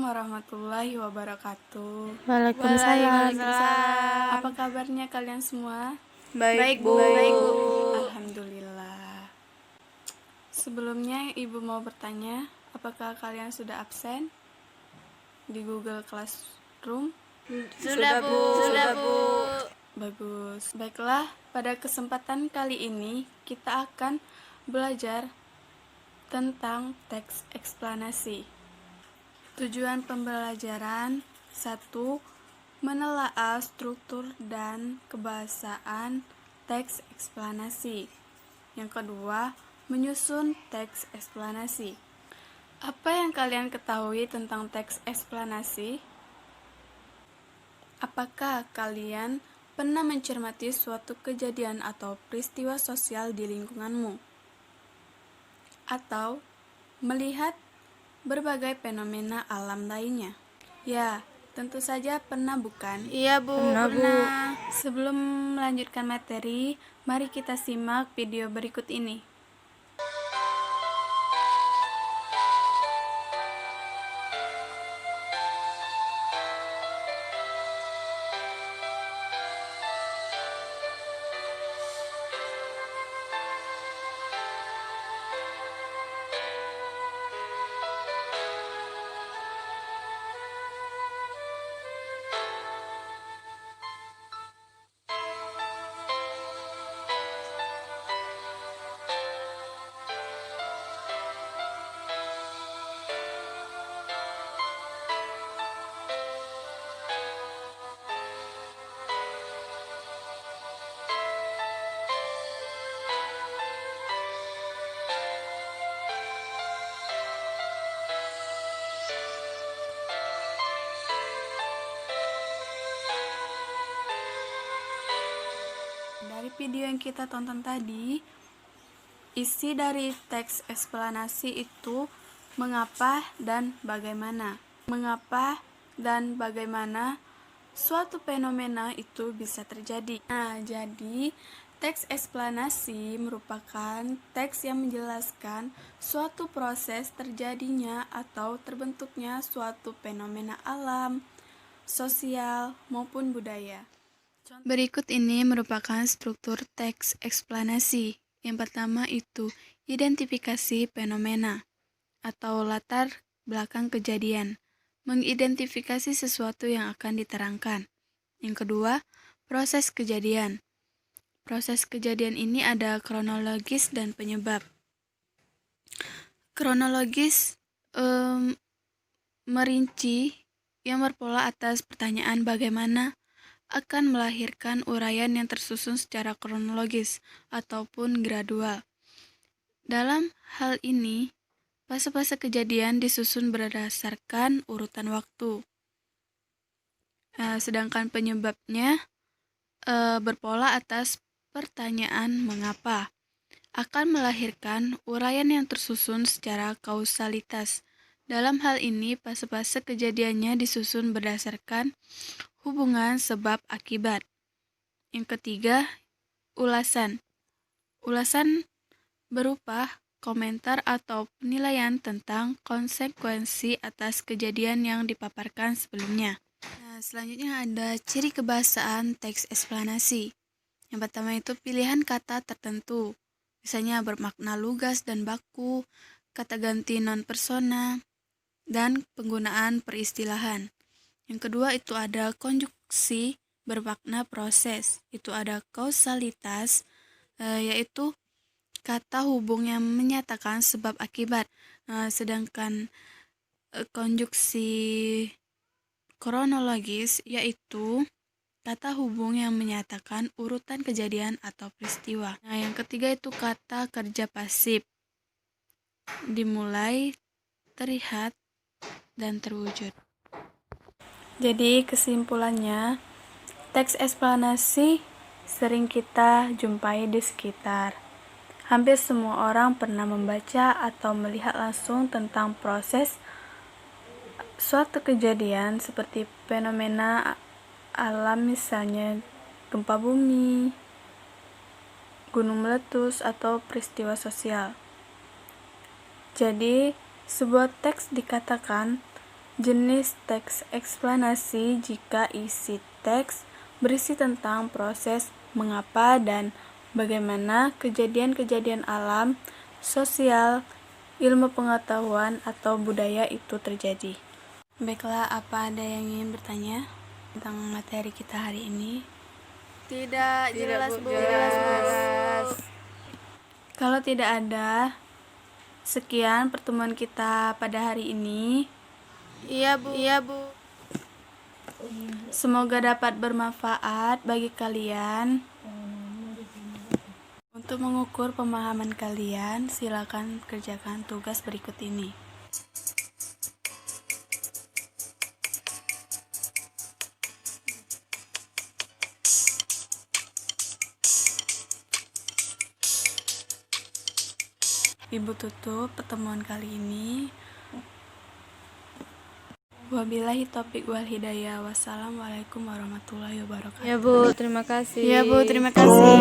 warahmatullahi wabarakatuh. Waalaikumsalam. Apa kabarnya kalian semua? Baik, Bu. Alhamdulillah. Sebelumnya Ibu mau bertanya, apakah kalian sudah absen di Google Classroom? Sudah, Bu. Bagus. Baiklah, pada kesempatan kali ini kita akan belajar tentang teks eksplanasi. Tujuan pembelajaran 1. Menelaah struktur dan kebahasaan teks eksplanasi. Yang kedua, menyusun teks eksplanasi. Apa yang kalian ketahui tentang teks eksplanasi? Apakah kalian pernah mencermati suatu kejadian atau peristiwa sosial di lingkunganmu? Atau melihat berbagai fenomena alam lainnya? Ya, tentu saja pernah, bukan? Iya, Bu. Pernah. Sebelum melanjutkan materi, mari kita simak video berikut ini. Dari video yang kita tonton tadi, isi dari teks eksplanasi itu mengapa dan bagaimana. Mengapa dan bagaimana suatu fenomena itu bisa terjadi. Nah, jadi teks eksplanasi merupakan teks yang menjelaskan suatu proses terjadinya atau terbentuknya suatu fenomena alam, sosial, maupun budaya. Berikut ini merupakan struktur teks eksplanasi. Yang pertama itu identifikasi fenomena atau latar belakang kejadian, mengidentifikasi sesuatu yang akan diterangkan. Yang kedua, proses kejadian. Proses kejadian ini ada kronologis dan penyebab. Kronologis merinci yang berpola atas pertanyaan bagaimana akan melahirkan uraian yang tersusun secara kronologis ataupun gradual. Dalam hal ini, fase-fase kejadian disusun berdasarkan urutan waktu. Sedangkan penyebabnya berpola atas pertanyaan mengapa akan melahirkan uraian yang tersusun secara kausalitas. Dalam hal ini, fase-fase kejadiannya disusun berdasarkan hubungan sebab akibat. Yang ketiga, ulasan. Ulasan berupa komentar atau penilaian tentang konsekuensi atas kejadian yang dipaparkan sebelumnya. Nah, selanjutnya ada ciri kebahasaan teks eksplanasi. Yang pertama itu pilihan kata tertentu, misalnya bermakna lugas dan baku, kata ganti non persona, dan penggunaan peristilahan. Yang kedua itu ada konjuksi bermakna proses, itu ada kausalitas, yaitu kata hubung yang menyatakan sebab akibat. Sedangkan konjuksi kronologis yaitu kata hubung yang menyatakan urutan kejadian atau peristiwa. Nah, yang ketiga itu kata kerja pasif, dimulai, terlihat, dan terwujud. Jadi kesimpulannya, teks eksplanasi sering kita jumpai di sekitar. Hampir semua orang pernah membaca atau melihat langsung tentang proses suatu kejadian seperti fenomena alam, misalnya gempa bumi, gunung meletus, atau peristiwa sosial. Jadi, sebuah teks dikatakan Jenis teks eksplanasi jika isi teks berisi tentang proses mengapa dan bagaimana kejadian-kejadian alam, sosial, ilmu pengetahuan, atau budaya itu terjadi. Baiklah, apa ada yang ingin bertanya tentang materi kita hari ini? Tidak, jelas Bu. Kalau tidak ada, sekian pertemuan kita pada hari ini. Iya Bu. Semoga dapat bermanfaat bagi kalian. Untuk mengukur pemahaman kalian, silakan kerjakan tugas berikut ini. Ibu tutup pertemuan kali ini. Wabillahi taufiq wal hidayah. Wassalamualaikum warahmatullahi wabarakatuh. Ya Bu, terima kasih. Ya Bu, terima kasih.